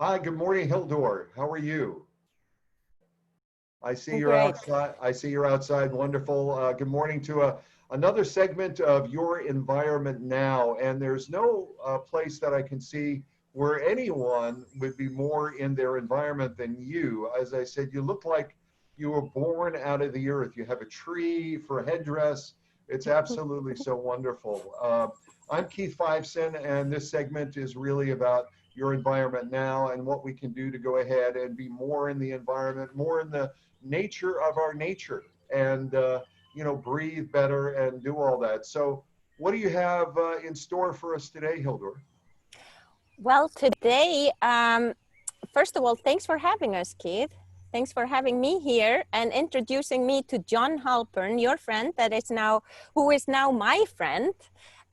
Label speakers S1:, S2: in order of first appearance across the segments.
S1: Hi, good morning, Hildur. How are you? I see you're
S2: Great.
S1: outside. I see you're outside. Wonderful. Good morning to another segment of Your Environment Now. And there's no place that I can see where anyone would be more in their environment than you. As I said, you look like you were born out of the earth. You have a tree for a headdress. It's absolutely so wonderful. I'm Keith Fiveson, and this segment is really about your environment now and what we can do to go ahead and be more in the environment, more in the nature of our nature, and breathe better and do all that. So what do you have in store for us today, Hildur?
S2: Well, today, first of all, thanks for having us, Keith. Thanks for having me here and introducing me to John Halpern, your friend who is now my friend,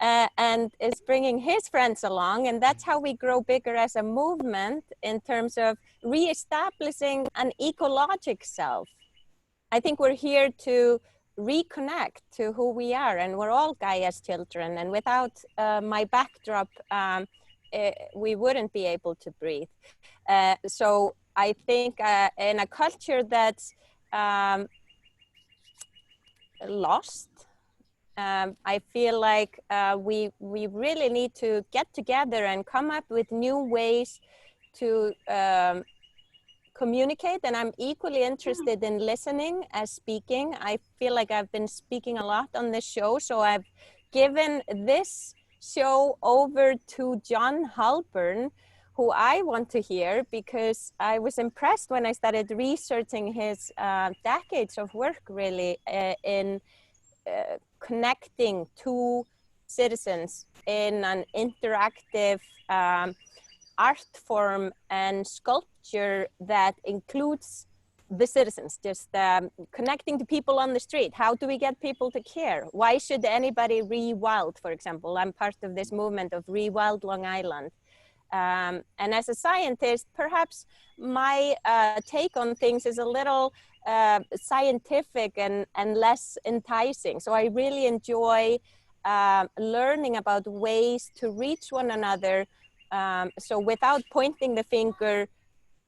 S2: and is bringing his friends along. And that's how we grow bigger as a movement in terms of reestablishing an ecologic self. I think we're here to reconnect to who we are, and we're all Gaia's children. And without my backdrop, we wouldn't be able to breathe. So I think in a culture that's lost, I feel like we really need to get together and come up with new ways to communicate, and I'm equally interested in listening as speaking. I feel like I've been speaking a lot on this show, so I've given this show over to John Halpern, who I want to hear because I was impressed when I started researching his decades of work really in connecting two citizens in an interactive art form and sculpture that includes the citizens, just connecting to people on the street. How do we get people to care? Why should anybody rewild, for example? I'm part of this movement of Rewild Long Island. And as a scientist, perhaps my take on things is a little scientific and less enticing. So I really enjoy learning about ways to reach one another. So without pointing the finger,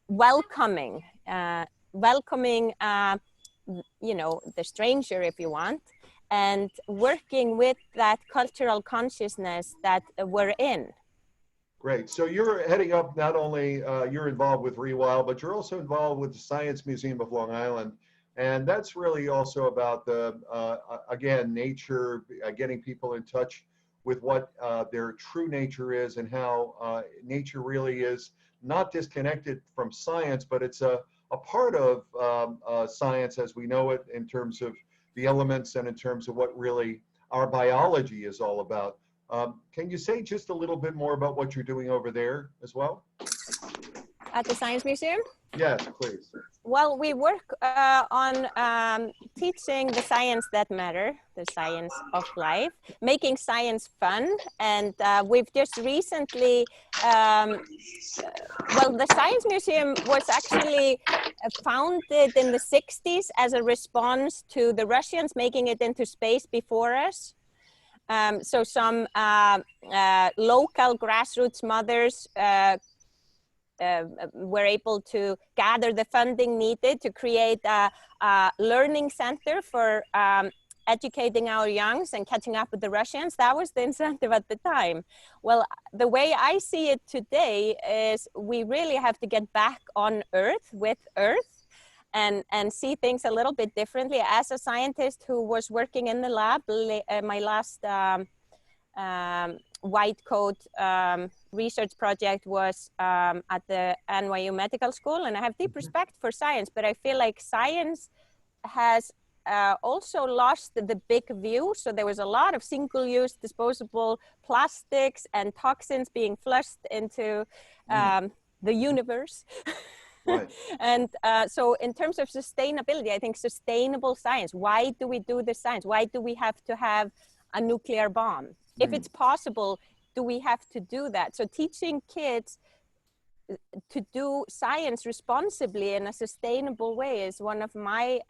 S2: welcoming, the stranger, if you want, and working with that cultural consciousness that we're in.
S1: Great. So you're heading up, not only you're involved with Rewild, but you're also involved with the Science Museum of Long Island. And that's really also about again, nature, getting people in touch with what their true nature is, and how nature really is not disconnected from science, but it's a part of science as we know it, in terms of the elements and in terms of what really our biology is all about. Can you say just a little bit more about what you're doing over there as well?
S2: At the Science Museum?
S1: Yes, please.
S2: Well, we work on teaching the science that matter, the science of life, making science fun. And we've just recently, the Science Museum was actually founded in the 60s as a response to the Russians making it into space before us. So some local grassroots mothers were able to gather the funding needed to create a learning center for educating our youngs and catching up with the Russians. That was the incentive at the time. Well, the way I see it today is we really have to get back on Earth, with Earth, and see things a little bit differently. As a scientist who was working in the lab, my last white coat research project was at the NYU Medical School, and I have deep respect for science, but I feel like science has also lost the big view. So there was a lot of single-use disposable plastics and toxins being flushed into the universe.
S1: Right.
S2: And so in terms of sustainability, I think sustainable science, why do we do this science? Why do we have to have a nuclear bomb? If it's possible, do we have to do that? So teaching kids to do science responsibly in a sustainable way is one of my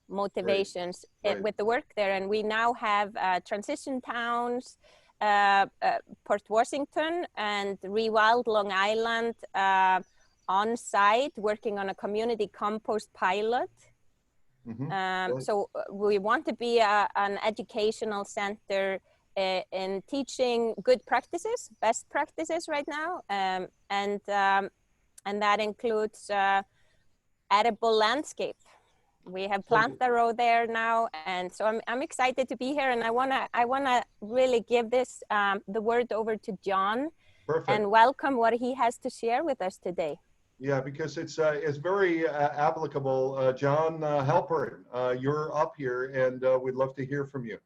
S2: motivations with the work there. And we now have transition towns Port Washington and Rewild Long Island on site, working on a community compost pilot. So we want to be an educational center in teaching good practices, best practices right now, and that includes edible landscape. We have plant the row there now, and so I'm excited to be here, and I wanna really give this the word over to John. Perfect. And welcome what he has to share with us today.
S1: Yeah, because it's very applicable. John DiLeva-Halpern, you're up here, and we'd love to hear from you.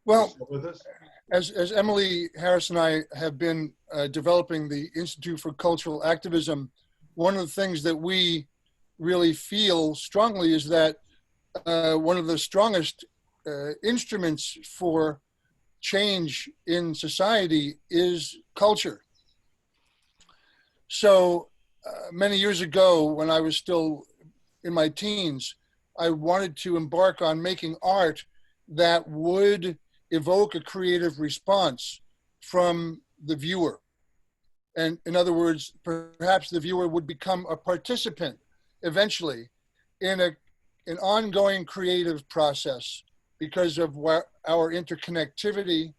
S3: Well, as Emily Harris and I have been developing the Institute for Cultural Activism, one of the things that we really feel strongly is that one of the strongest instruments for change in society is culture. So many years ago, when I was still in my teens, I wanted to embark on making art that would evoke a creative response from the viewer. And in other words, perhaps the viewer would become a participant eventually in an ongoing creative process because of our interconnectivity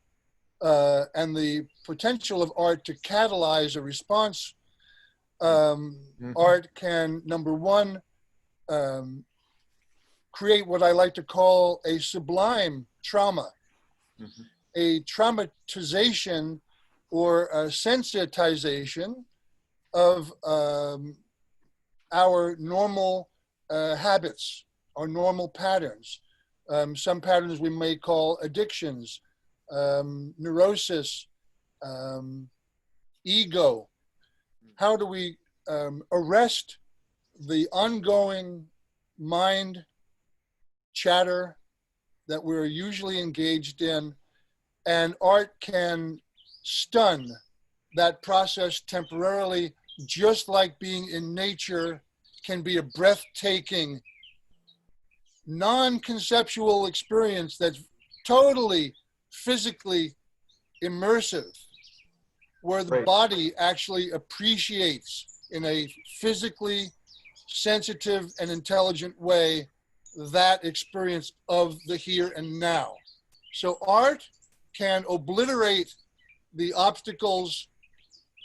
S3: and the potential of art to catalyze a response. Art can, number one, create what I like to call a sublime trauma, a traumatization or a sensitization of our normal habits, our normal patterns. Some patterns we may call addictions, neurosis, ego. How do we arrest the ongoing mind chatter that we're usually engaged in? And art can stun that process temporarily, just like being in nature can be a breathtaking, non-conceptual experience that's totally physically immersive, where the body actually appreciates in a physically sensitive and intelligent way that experience of the here and now. So art can obliterate the obstacles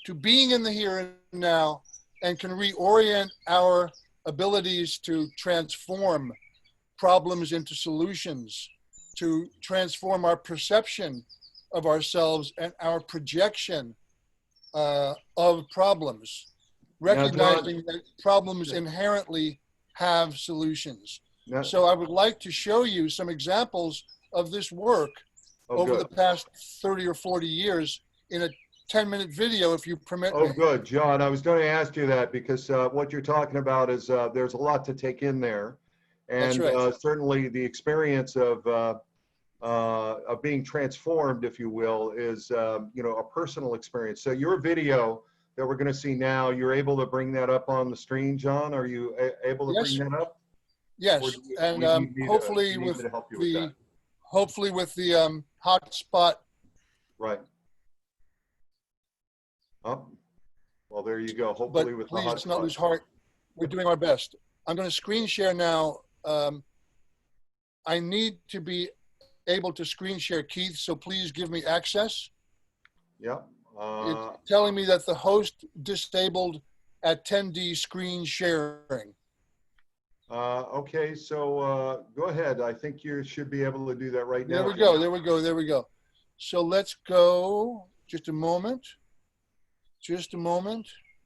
S3: to being in the here and now and can reorient our abilities to transform problems into solutions, to transform our perception of ourselves and our projection of problems, recognizing that problems inherently have solutions. So I would like to show you some examples of this work over the past 30 or 40 years in a 10-minute video, if you permit me.
S1: Oh, good, John. I was going to ask you that because what you're talking about is there's a lot to take in there. And certainly the experience of being transformed, if you will, is you know, a personal experience. So your video that we're going to see now, you're able to bring that up on the screen, John? Are you able to bring that up?
S3: Yes, and hopefully with the hotspot.
S1: Right. Oh, well, there you go. Hopefully with the hotspot. But please not lose heart.
S3: We're doing our best. I'm going to screen share now. I need to be able to screen share, Keith, so please give me access.
S1: Yeah.
S3: It's telling me that the host disabled at 10D screen sharing.
S1: Okay, so go ahead. I think you should be able to do that right now.
S3: There we go. So let's go, just a moment.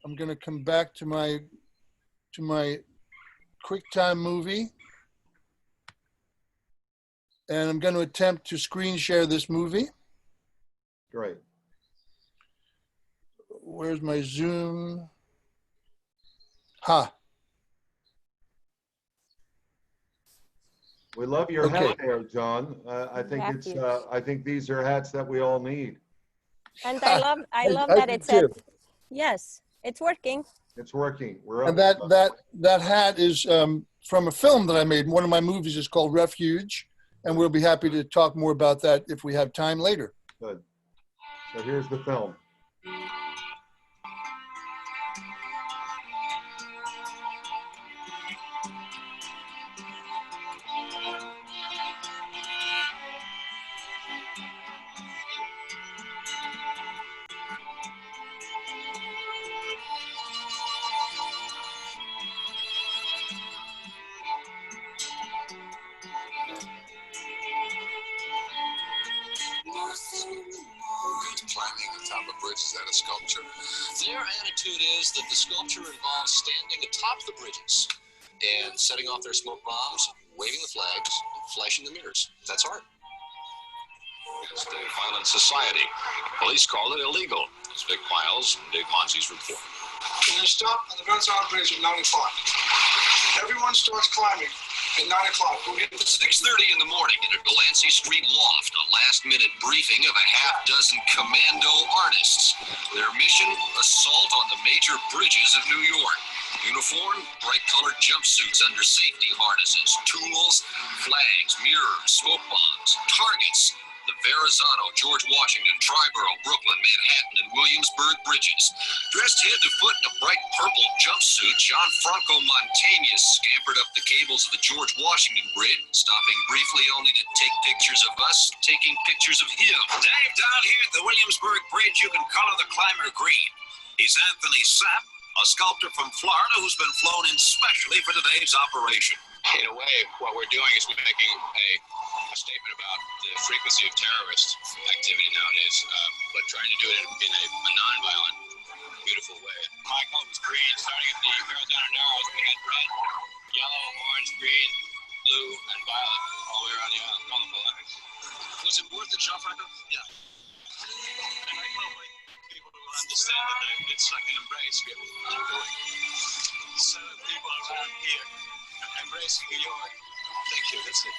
S3: I'm gonna come back to my QuickTime movie. And I'm gonna attempt to screen share this movie.
S1: Great.
S3: Where's my Zoom?
S1: We love your hat there, John. I think these are hats that we all need.
S2: And I love that it said, yes, it's working.
S1: It's working.
S3: And that hat is from a film that I made. One of my movies is called Refuge, and we'll be happy to talk more about that if we have time later.
S1: Good. So here's the film.
S4: Climbing on top of bridges, is that a sculpture? Their attitude is that the sculpture involves standing atop the bridges and setting off their smoke bombs, waving the flags, and flashing the mirrors. That's art. It's a violent society. Police call it illegal. As Vic Miles and Dave Monzi's report.
S5: We're going to stop on the Fiveson Bridge at 9 o'clock. Everyone starts climbing at 9 o'clock. We'll get
S4: At 6:30 in the morning in a Delancey Street loft, a last-minute briefing of a half-dozen commando artists. Their mission, assault on the major bridges of New York. Uniform, bright-colored jumpsuits under safety harnesses, tools, flags, mirrors, smoke bombs, targets. The Verrazano, George Washington, Triborough, Brooklyn, Manhattan, and Williamsburg bridges. Dressed head to foot in a bright purple jumpsuit, John Franco Montañez scampered up the cables of the George Washington Bridge, stopping briefly only to take pictures of us, taking pictures of him.
S6: Dave, down here at the Williamsburg Bridge, you can color the climber green. He's Anthony Sapp, a sculptor from Florida who's been flown in specially for today's operation.
S4: In a way, what we're doing is we're making a statement about the frequency of terrorist activity nowadays, but trying to do it in a non-violent, beautiful way. My color was green, starting at the Verrazano Narrows. We had red, yellow, orange, green, blue, and violet all the way around the island. Colorful lines. Was it worth it, John Franco? Yeah. And I hope people will understand that it's like an embrace. We have to keep going. 7 people around here embracing New York. Thank you. That's it.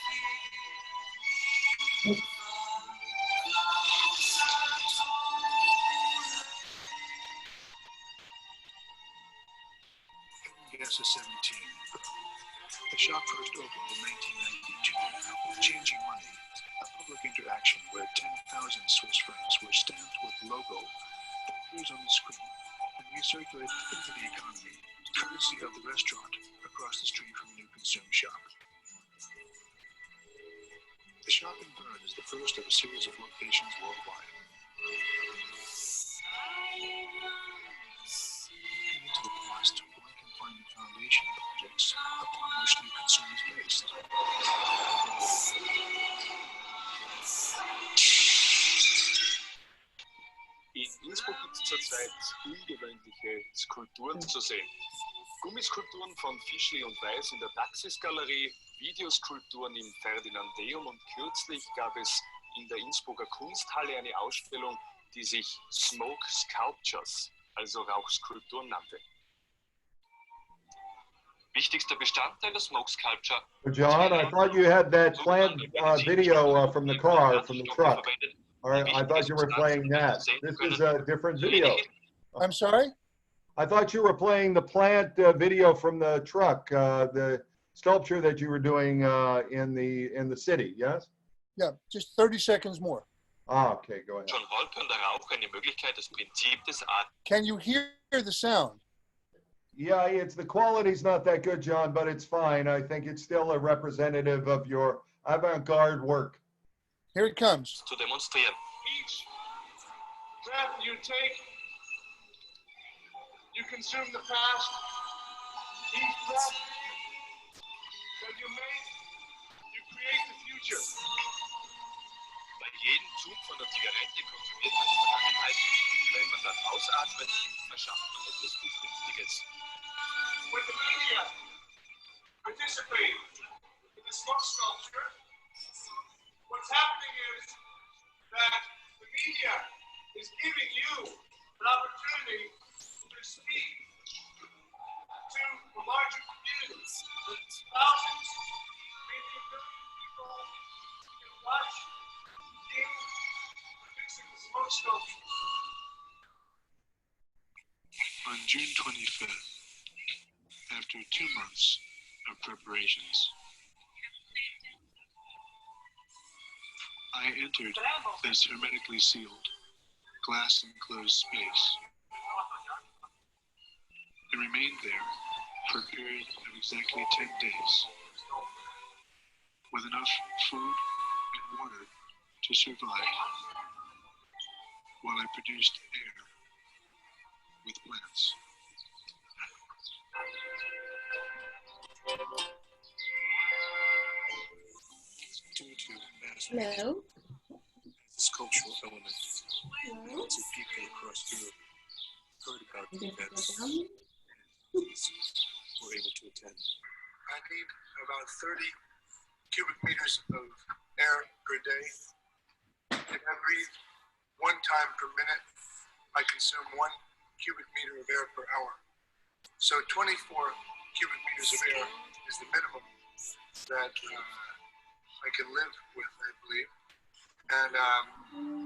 S5: Gas is 17. The shop first opened in 1992 with Changing Money, a public interaction where 10,000 Swiss francs were stamped with the logo that appears on the screen and recirculated into the economy, courtesy of the restaurant across the street from the new consume shop. The shop in Bern is the first of a series of locations worldwide. Looking into the past, one can find the foundation projects upon which new consume is based.
S7: In Innsbruck gibt es zurzeit ungewöhnliche Skulpturen zu sehen. Gummiskulpturen von Fischli und Weiß in der Taxis-Galerie, Videoskulpturen im Ferdinandeum und kürzlich gab es in der Innsbrucker Kunsthalle eine Ausstellung, die sich Smoke Sculptures, also Rauchskulpturen nannte. Wichtigster Bestandteil der Smoke Sculpture.
S1: John, I thought you had that planned video from the car, from the truck. Or I thought you were playing that. This is a different video.
S3: I'm sorry?
S1: I thought you were playing the plant video from the truck, the sculpture that you were doing in the city, yes?
S3: Yeah, just 30 seconds more.
S1: Ah, okay, go ahead.
S7: John Halpern, der Rauch, eine Möglichkeit, das Prinzip des
S3: Can you hear the sound?
S1: Yeah, the quality's not that good, John, but it's fine. I think it's still a representative of your avant-garde work.
S3: Here it comes.
S7: zu demonstrieren.
S5: Each breath you take, you consume the past. Each breath that you make, you create the future.
S7: Bei jedem Zug von der Zigarette konsumiert man die Vergangenheit. Wenn man dann ausatmet, erschafft man etwas Zukünftiges.
S5: When the media participate in the smoke sculpture, what's happening is that the media is giving you an opportunity to speak to a larger community. Thousands, maybe a billion people can watch you producing the smoke sculpture. On June 25th, after 2 months of preparations, I entered this hermetically sealed, glass-enclosed space and remained there for a period of exactly 10 days, with enough food and water to survive, while I produced air with plants. Due to mass
S8: Hello.
S5: this cultural element, lots of people across Europe heard about the events and were able to attend. I need about 30 cubic meters of air per day. If I breathe 1 time per minute, I consume 1 cubic meter of air per hour. So 24 cubic meters of air is the minimum that I can live with, I believe. And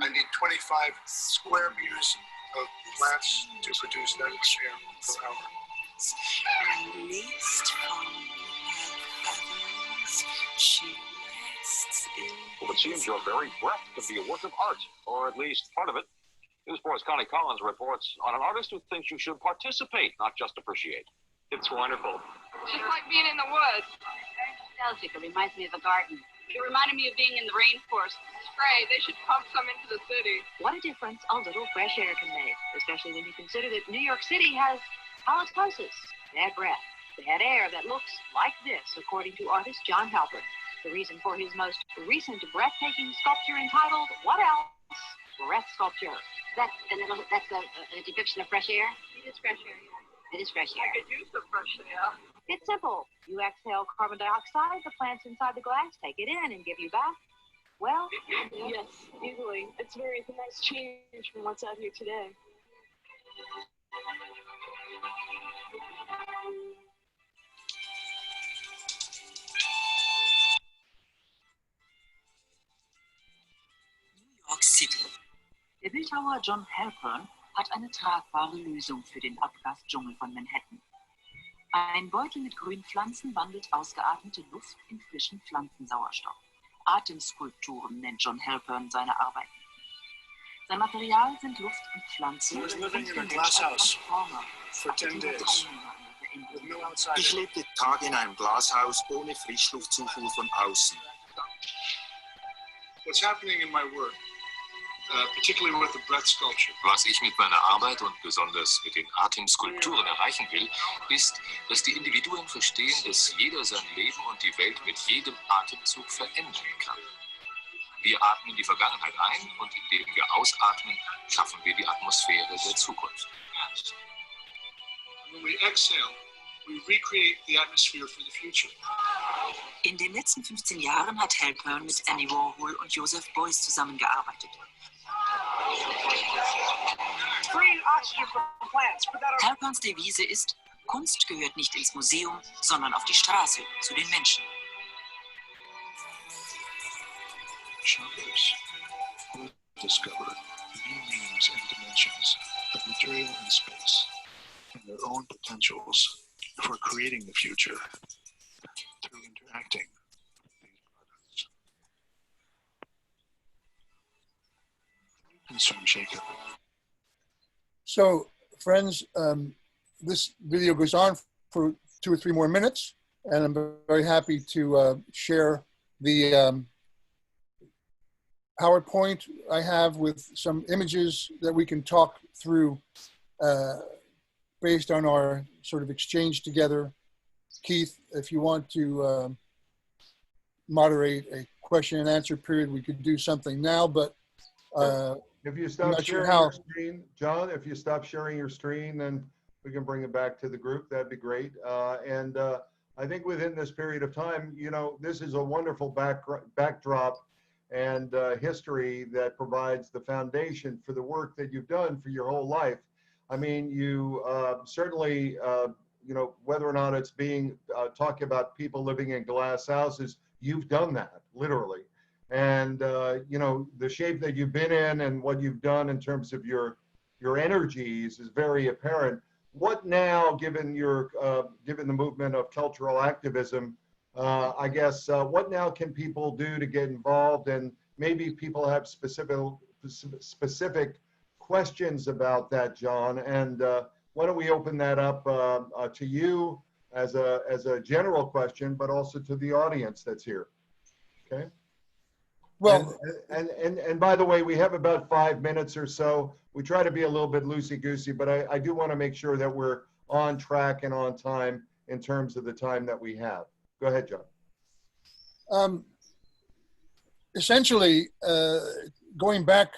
S5: I need 25 square meters of plants to produce that air per hour.
S4: Well, it seems your very breath could be a work of art, or at least part of it. Newsport's Connie Collins reports on an artist who thinks you should participate, not just appreciate. It's wonderful.
S9: Just like being in the woods.
S10: Very nostalgic. It reminds me of the garden. It reminded me of being in the rainforest.
S9: Spray, they should pump some into the city.
S10: What a difference a little fresh air can make, especially when you consider that New York City has halitosis, bad breath, bad air that looks like this, according to artist John DiLeva-Halpern. The reason for his most recent breathtaking sculpture entitled, What Else? Breath Sculpture. That's a depiction of fresh air?
S9: It is fresh air, yeah.
S10: It is fresh air.
S9: I could use the fresh air.
S10: It's simple. You exhale carbon dioxide, the plants inside the glass take it in and give you back, well,
S8: Yes, easily. It's a nice change from what's out here today.
S11: New York City. Der Bildhauer John DiLeva-Halpern hat eine tragbare Lösung für den Abgasdschungel von Manhattan. Ein Beutel mit grünen Pflanzen wandelt ausgeatmete Luft in frischen Pflanzensauerstoff. Atemskulpturen nennt John DiLeva-Halpern seine Arbeiten. Sein Material sind Luft und Pflanzen.
S5: I was living in a glass house for 10 days with no outside.
S12: Ich lebte Tage in einem Glashaus ohne Frischluftzufuhr von außen.
S5: What's happening in my work, particularly with the breath sculpture,
S4: Was ich mit meiner Arbeit und besonders mit den Atemskulpturen erreichen will, ist, dass die Individuen verstehen, dass jeder sein Leben und die Welt mit jedem Atemzug verändern kann. Wir atmen die Vergangenheit ein und indem wir ausatmen, schaffen wir die Atmosphäre der Zukunft.
S5: when we exhale, we recreate the atmosphere for the future.
S11: In den letzten 15 Jahren hat DiLeva-Halpern mit Andy Warhol und Joseph Beuys zusammengearbeitet. DiLeva-Halperns Devise ist, Kunst gehört nicht ins Museum, sondern auf die Straße, zu den Menschen.
S5: Shoppers will discover new meanings and dimensions of material and space and their own potentials for creating the future through interacting with these products. Concern Jacob.
S3: So, friends, this video goes on for 2 or 3 more minutes, and I'm very happy to share the PowerPoint I have with some images that we can talk through based on our sort of exchange together. Keith, if you want to moderate a question and answer period, we could do something now, but
S1: if you stop sharing your screen, John, if you stop sharing your screen, then we can bring it back to the group. That'd be great. And I think within this period of time, you know, this is a wonderful backdrop and history that provides the foundation for the work that you've done for your whole life. I mean, you certainly, you know, whether or not it's being talking about people living in glass houses, you've done that literally. And, you know, the shape that you've been in and what you've done in terms of your energies is very apparent. What now, given your, given the movement of cultural activism, I guess, what now can people do to get involved and maybe people have specific questions about that, John. And why don't we open that up to you as a general question, but also to the audience that's here. Okay.
S3: Well,
S1: and by the way, we have about 5 minutes or so. We try to be a little bit loosey-goosey, but I do want to make sure that we're on track and on time in terms of the time that we have. Go ahead, John.
S3: Essentially, going back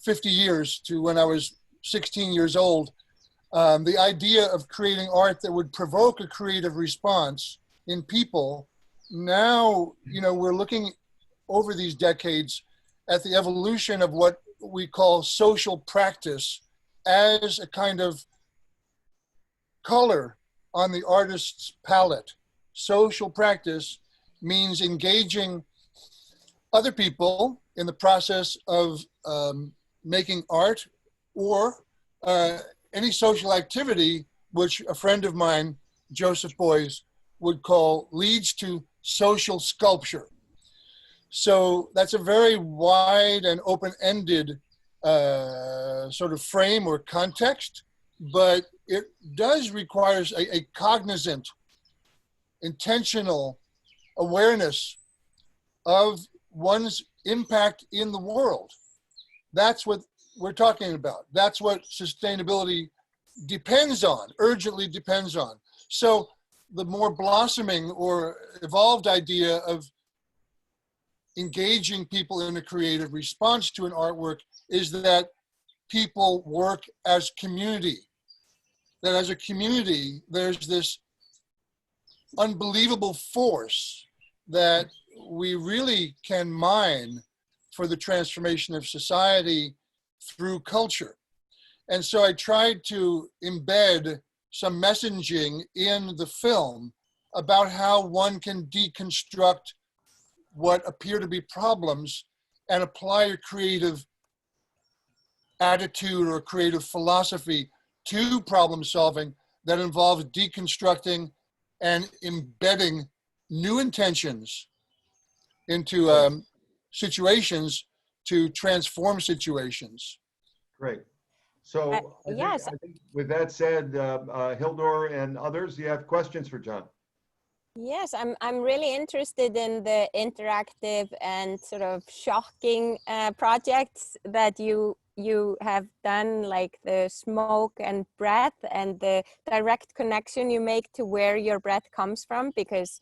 S3: 50 years to when I was 16 years old, the idea of creating art that would provoke a creative response in people, now, you know, we're looking over these decades at the evolution of what we call social practice as a kind of color on the artist's palette. Social practice means engaging other people in the process of making art or any social activity, which a friend of mine, Joseph Beuys, would call leads to social sculpture. So that's a very wide and open-ended sort of frame or context, but it does require a cognizant, intentional awareness of one's impact in the world. That's what we're talking about. That's what sustainability depends on, urgently depends on. So the more blossoming or evolved idea of engaging people in a creative response to an artwork is that people work as community. That as a community, there's this unbelievable force that we really can mine for the transformation of society through culture. And so I tried to embed some messaging in the film about how one can deconstruct what appear to be problems and apply a creative attitude or a creative philosophy to problem solving that involves deconstructing and embedding new intentions into situations to transform situations.
S1: Great. So I think with that said, Hildur and others, you have questions for John?
S2: Yes, I'm really interested in the interactive and sort of shocking projects that you have done, like the smoke and breath and the direct connection you make to where your breath comes from, because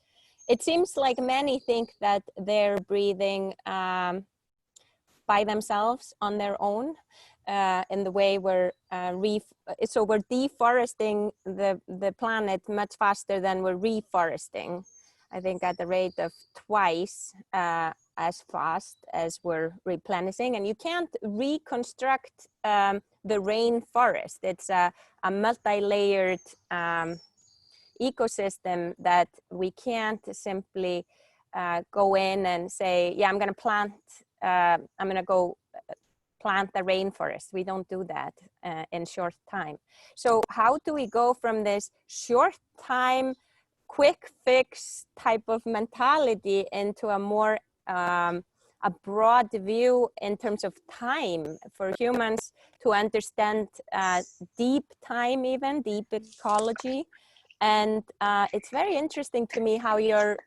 S2: it seems like many think that they're breathing by themselves on their own. In the way we're we're deforesting the planet much faster than we're reforesting. I think at the rate of twice as fast as we're replenishing. And you can't reconstruct the rainforest. It's a multi-layered ecosystem that we can't simply go in and say, yeah, I'm going to plant, I'm going to go plant the rainforest. We don't do that in short time. So how do we go from this short time, quick fix type of mentality into a more a broad view in terms of time for humans to understand deep time, even deep ecology? And it's very interesting to me how you're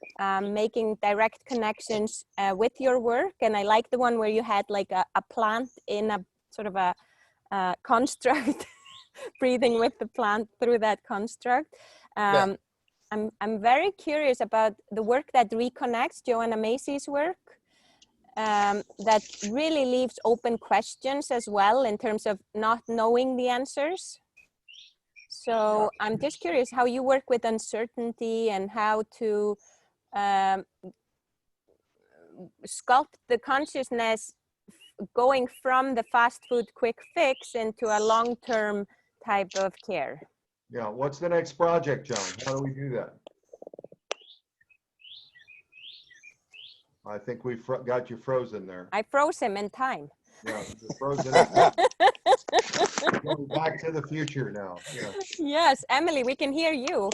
S2: making direct connections with your work. And I like the one where you had like a plant in a sort of a construct, breathing with the plant through that construct.
S3: Yeah.
S2: I'm very curious about the work that reconnects, Joanna Macy's work, that really leaves open questions as well in terms of not knowing the answers. So I'm just curious how you work with uncertainty and how to sculpt the consciousness going from the fast food quick fix into a long-term type of care.
S1: Yeah, what's the next project, John? How do we do that? I think we got you frozen there.
S2: I froze him in time.
S1: Yeah, frozen. Going back to the future now. Yeah.
S2: Yes, Emily, we can hear you.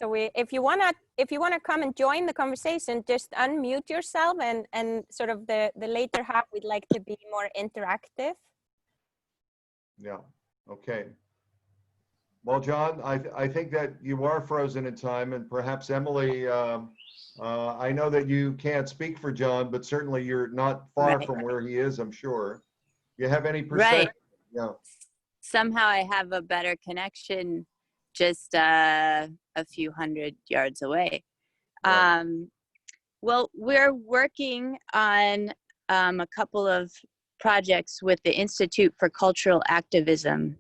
S2: So if you wanna come and join the conversation, just unmute yourself, and sort of the later half we'd like to be more interactive.
S1: Yeah. Okay. Well, John, I think that you are frozen in time, and perhaps Emily, I know that you can't speak for John, but certainly you're not far from where he is, I'm sure. You have any percent?
S13: Right.
S1: Yeah.
S13: Somehow I have a better connection just a few hundred yards away.
S1: Right.
S13: Well, we're working on a couple of projects with the Institute for Cultural Activism.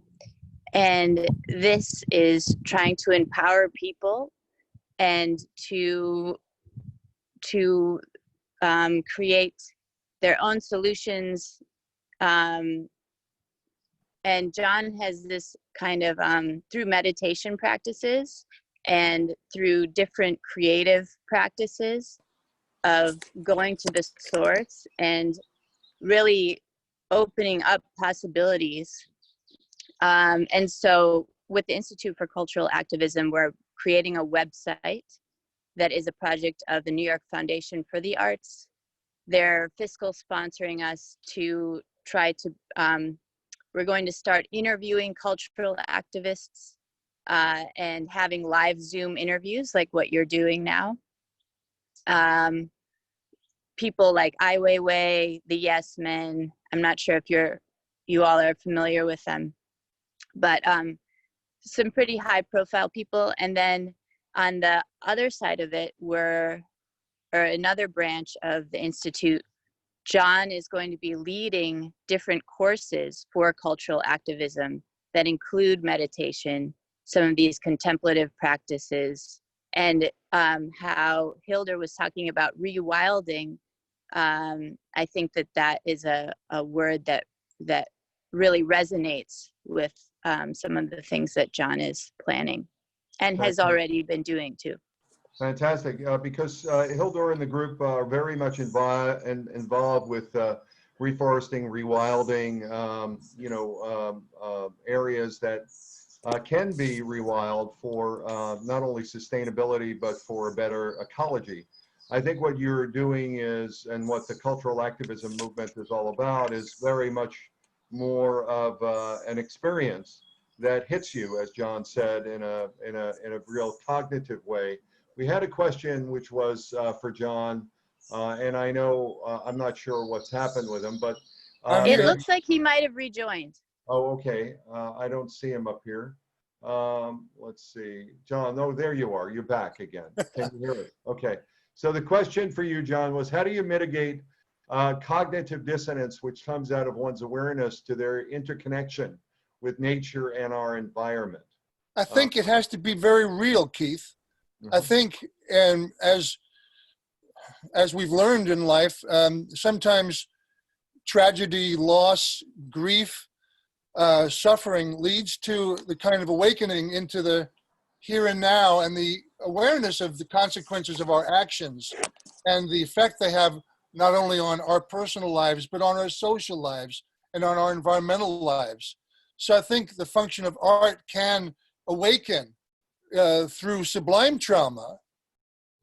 S13: And this is trying to empower people and to create their own solutions. And John has this kind of, through meditation practices and through different creative practices of going to the source and really opening up possibilities. And so with the Institute for Cultural Activism, we're creating a website that is a project of the New York Foundation for the Arts. They're fiscal sponsoring us to try to, we're going to start interviewing cultural activists and having live Zoom interviews like what you're doing now. People like Ai Weiwei, the Yes Men. I'm not sure if you all are familiar with them, but some pretty high profile people. And then on the other side of it, or another branch of the Institute, John is going to be leading different courses for cultural activism that include meditation, some of these contemplative practices, and how Hildur was talking about rewilding. I think that is a word that really resonates with some of the things that John is planning and has already been doing too.
S1: Fantastic, because Hildur and the group are very much involved with reforesting, rewilding, areas that can be rewild for not only sustainability, but for a better ecology. I think what you're doing is, and what the cultural activism movement is all about, is very much more of an experience that hits you, as John said, in a real cognitive way. We had a question which was for John, and I know I'm not sure what's happened with him, but
S13: it looks like he might have rejoined.
S1: Oh, okay. I don't see him up here. Let's see, John. Oh, there you are. You're back again. Can you hear it? Okay. So the question for you, John, was how do you mitigate cognitive dissonance, which comes out of one's awareness to their interconnection with nature and our environment?
S3: I think it has to be very real, Keith. Mm-hmm. I think, and as we've learned in life, sometimes tragedy, loss, grief, suffering leads to the kind of awakening into the here and now, and the awareness of the consequences of our actions and the effect they have not only on our personal lives, but on our social lives and on our environmental lives. So I think the function of art can awaken through sublime trauma,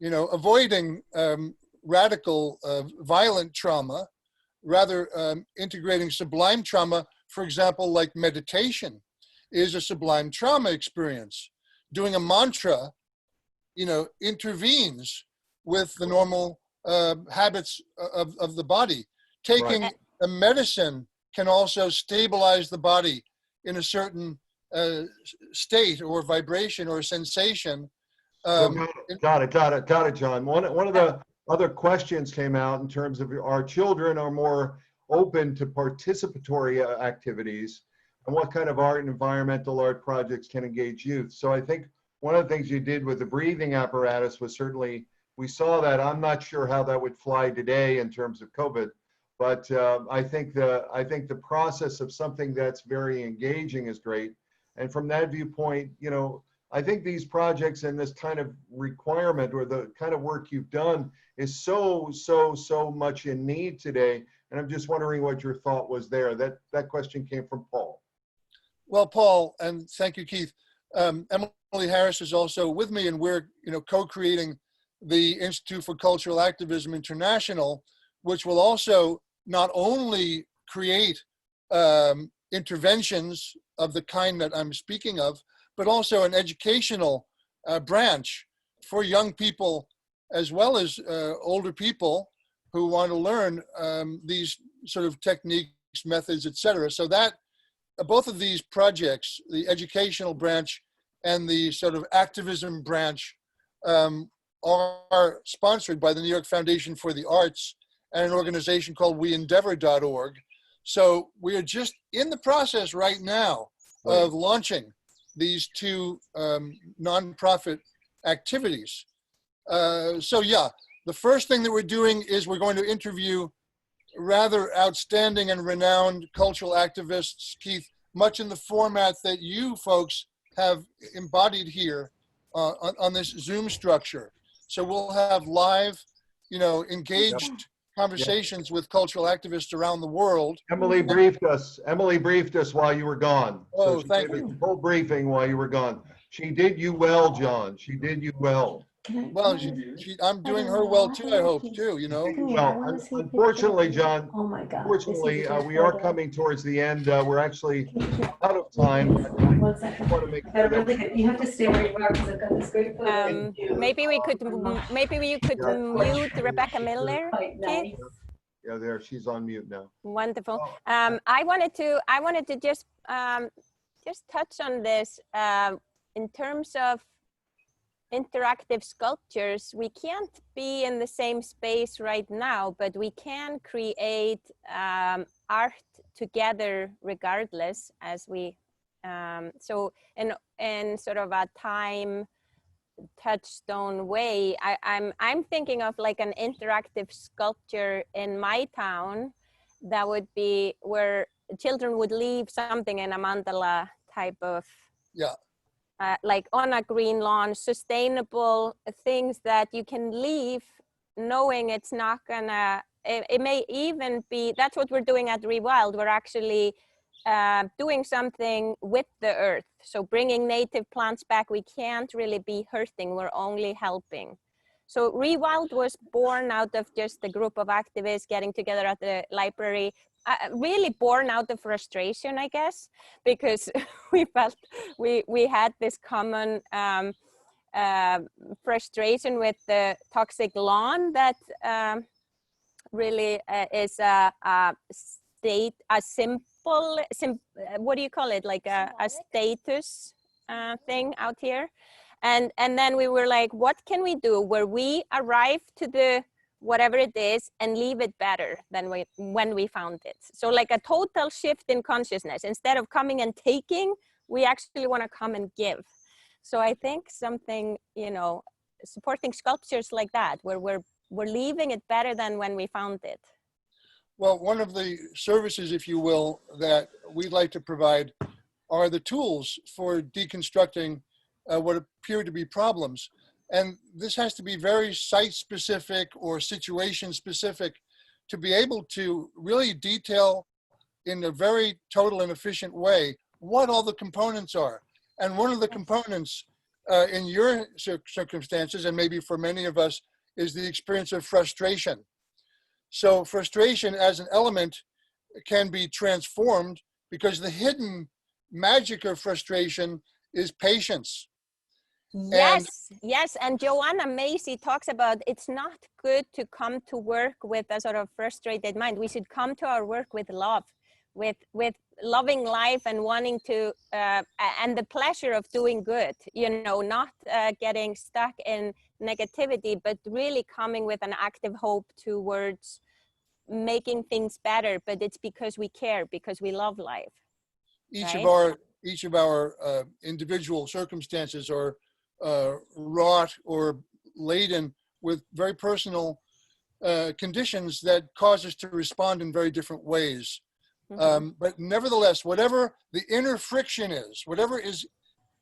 S3: avoiding radical, violent trauma, rather integrating sublime trauma. For example, like meditation is a sublime trauma experience. Doing a mantra, intervenes with the normal habits of the body. Taking a medicine can also stabilize the body in a certain state or vibration or sensation.
S1: Got it, John. One of the other questions came out in terms of our children are more open to participatory activities, and what kind of art and environmental art projects can engage youth. So I think one of the things you did with the breathing apparatus was certainly, we saw that. I'm not sure how that would fly today in terms of COVID, but I think the process of something that's very engaging is great. And from that viewpoint, I think these projects and this kind of requirement or the kind of work you've done is so much in need today. And I'm just wondering what your thought was there. That question came from Paul.
S3: Well, Paul, and thank you, Keith. Emily Harris is also with me, and we're co-creating the Institute for Cultural Activism International, which will also not only create interventions of the kind that I'm speaking of, but also an educational branch for young people as well as older people who want to learn these sort of techniques, methods, etc. So that both of these projects, the educational branch and the sort of activism branch, are sponsored by the New York Foundation for the Arts and an organization called WeEndeavor.org. So we are just in the process right now of launching these two nonprofit activities. So yeah, the first thing that we're doing is we're going to interview rather outstanding and renowned cultural activists, Keith, much in the format that you folks have embodied here on this Zoom structure. So we'll have live, engaged conversations with cultural activists around the world.
S1: Emily briefed us. Emily briefed us while you were gone.
S3: Oh,
S1: so she
S3: thank
S1: gave
S3: you.
S1: us a full briefing while you were gone. She did you well, John. She did you well.
S3: Well, I'm doing her well too, I hope, too,
S1: Well, unfortunately, John,
S14: oh my God,
S1: unfortunately, we are coming towards the end. We're actually out of time.
S14: One second. You have to stay where you are because I've got this great photo.
S2: Maybe we could mute Rebecca Miller, Keith.
S1: Yeah, there, she's on mute now.
S2: Wonderful. I wanted to just touch on this in terms of interactive sculptures. We can't be in the same space right now, but we can create art together regardless, as we so in sort of a time touchstone way. I'm thinking of like an interactive sculpture in my town that would be where children would leave something in a mandala type of like on a green lawn, sustainable things that you can leave knowing it's not gonna, it may even be, that's what we're doing at Rewild. We're actually doing something with the earth. So bringing native plants back, we can't really be hurting, we're only helping. So Rewild was born out of just a group of activists getting together at the library, really born out of frustration, I guess, because we felt we had this common frustration with the toxic lawn that really is a simple, what do you call it? Like a status thing out here. And then we were like, what can we do where we arrive to the whatever it is and leave it better than when we found it? So like a total shift in consciousness. Instead of coming and taking, we actually want to come and give. So I think something, supporting sculptures like that, where we're leaving it better than when we found it.
S3: Well, one of the services, if you will, that we'd like to provide are the tools for deconstructing what appear to be problems. And this has to be very site-specific or situation-specific to be able to really detail in a very total and efficient way what all the components are. And one of the components in your circumstances, and maybe for many of us, is the experience of frustration. So frustration as an element can be transformed because the hidden magic of frustration is patience.
S2: Yes, and Joanna Macy talks about it's not good to come to work with a sort of frustrated mind. We should come to our work with love, with loving life and wanting to, and the pleasure of doing good, not getting stuck in negativity, but really coming with an active hope towards making things better. But it's because we care, because we love life.
S3: Each of our individual circumstances are wrought or laden with very personal conditions that cause us to respond in very different ways. But nevertheless, whatever the inner friction is, whatever is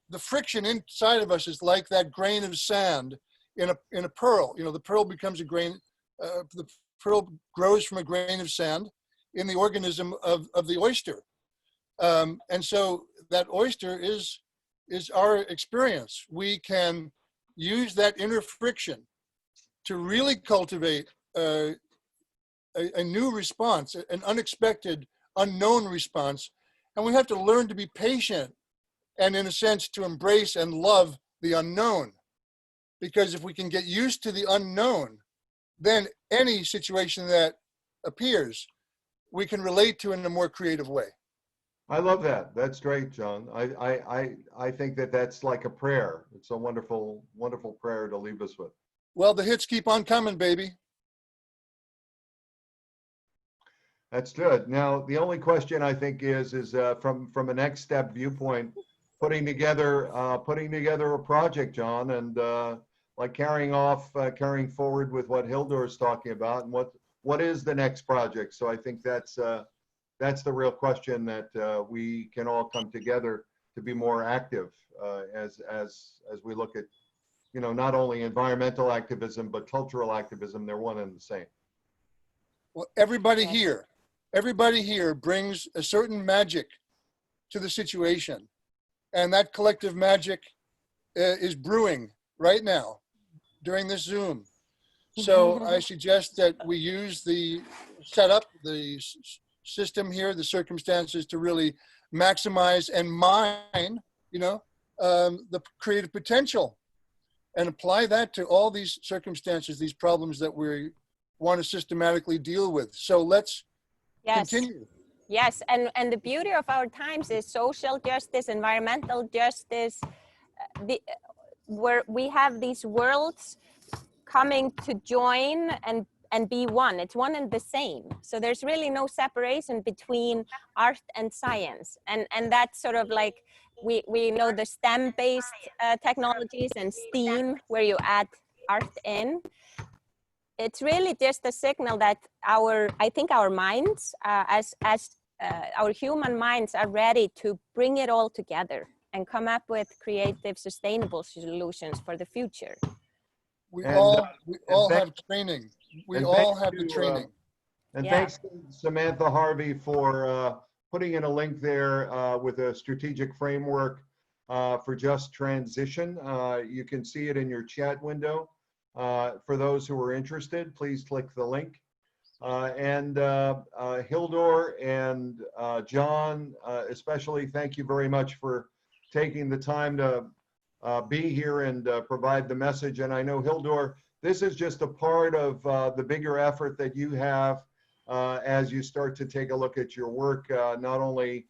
S3: the friction inside of us is like that grain of sand in a pearl. The pearl becomes a grain, the pearl grows from a grain of sand in the organism of the oyster. And so that oyster is is our experience. We can use that inner friction to really cultivate a new response, an unexpected, unknown response. And we have to learn to be patient and, in a sense, to embrace and love the unknown. Because if we can get used to the unknown, then any situation that appears, we can relate to in a more creative way.
S1: I love that. That's great, John. I think that that's like a prayer. It's a wonderful, wonderful prayer to leave us with.
S3: Well, the hits keep on coming, baby.
S1: That's good. Now, the only question I think is from a next step viewpoint, putting together a project, John, and like carrying forward with what Hildur is talking about, and what is the next project? So I think that's the real question that we can all come together to be more active as we look at, you know, not only environmental activism but cultural activism. They're one and the same.
S3: Well, everybody here brings a certain magic to the situation, and that collective magic is brewing right now during this Zoom. So I suggest that we use the setup, the system here, the circumstances to really maximize and mine, you know, the creative potential, and apply that to all these circumstances, these problems that we want to systematically deal with. So let's continue.
S2: Yes, and the beauty of our times is social justice, environmental justice, where we have these worlds coming to join and be one. It's one and the same. So there's really no separation between art and science. And that's sort of like, we know the STEM-based technologies and STEAM, where you add art in. It's really just a signal that I think our minds, our human minds, are ready to bring it all together and come up with creative, sustainable solutions for the future.
S3: We all have training. We all have the training.
S1: And thanks to Samantha Harvey for putting in a link there with a strategic framework for just transition. You can see it in your chat window. For those who are interested, please click the link. And Hildur and John, especially, thank you very much for taking the time to be here and provide the message. And I know, Hildur, this is just a part of the bigger effort that you have as you start to take a look at your work, not only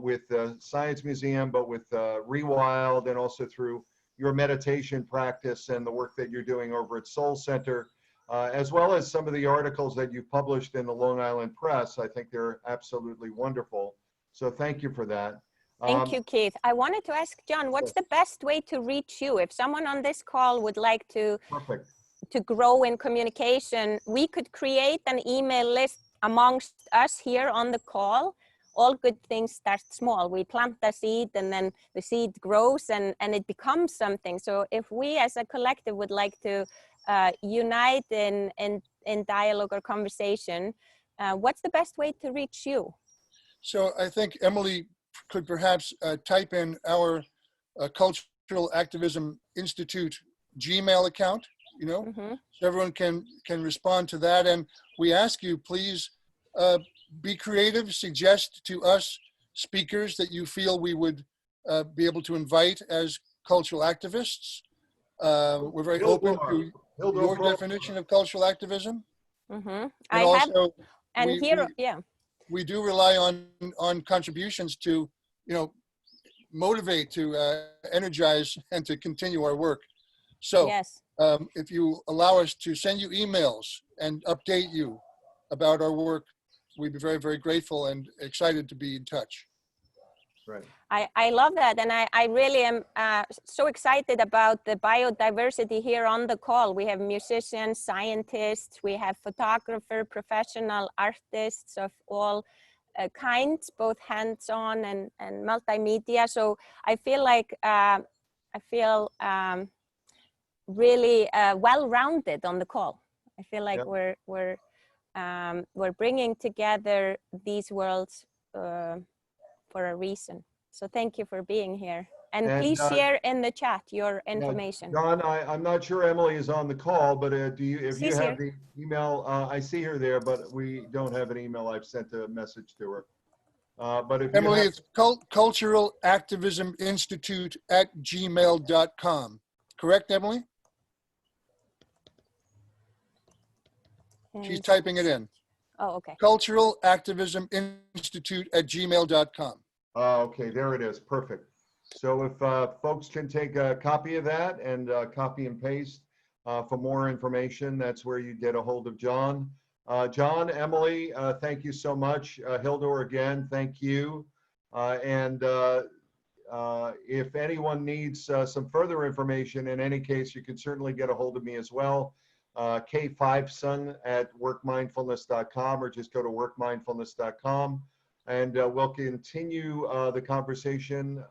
S1: with the Science Museum, but with Rewild, and also through your meditation practice and the work that you're doing over at Soul Center, as well as some of the articles that you've published in the Long Island Press. I think they're absolutely wonderful. So thank you for that.
S2: Thank you, Keith. I wanted to ask John, what's the best way to reach you? If someone on this call would like to grow in communication, we could create an email list amongst us here on the call. All good things start small. We plant the seed, and then the seed grows and it becomes something. So if we as a collective would like to unite in dialogue or conversation, what's the best way to reach you?
S3: So I think Emily could perhaps type in our Cultural Activism Institute Gmail account, you know, so everyone can respond to that. And we ask you, please be creative, suggest to us speakers that you feel we would be able to invite as cultural activists. We're very open to your definition of cultural activism. We do rely on contributions to, you know, motivate, to energize, and to continue our work. So if you allow us to send you emails and update you about our work, we'd be very, very grateful and excited to be in touch.
S1: Right.
S2: I love that. And I really am so excited about the biodiversity here on the call. We have musicians, scientists, we have photographer, professional artists of all kinds, both hands-on and multimedia. So I feel like really well-rounded on the call. I feel like we're bringing together these worlds for a reason. So thank you for being here. And please share in the chat your information.
S1: John, I'm not sure Emily is on the call, but if you have the email, I see her there, but we don't have an email. I've sent a message to her. But if
S3: Emily,
S1: you have,
S3: it's Cultural Activism Institute @gmail.com. Correct, Emily? She's typing it in.
S2: Oh, okay.
S3: Cultural Activism Institute @gmail.com.
S1: Okay, there it is. Perfect. So if folks can take a copy of that and copy and paste for more information, that's where you get a hold of John. John, Emily, thank you so much. Hildur, again, thank you. And if anyone needs some further information, in any case, you can certainly get a hold of me as well. Fiveson @workmindfulness.com, or just go to workmindfulness.com. And we'll continue the conversation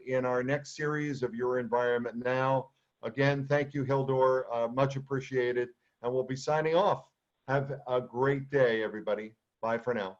S1: in our next series of Your Environment Now. Again, thank you, Hildur. Much appreciated. And we'll be signing off. Have a great day, everybody. Bye for now.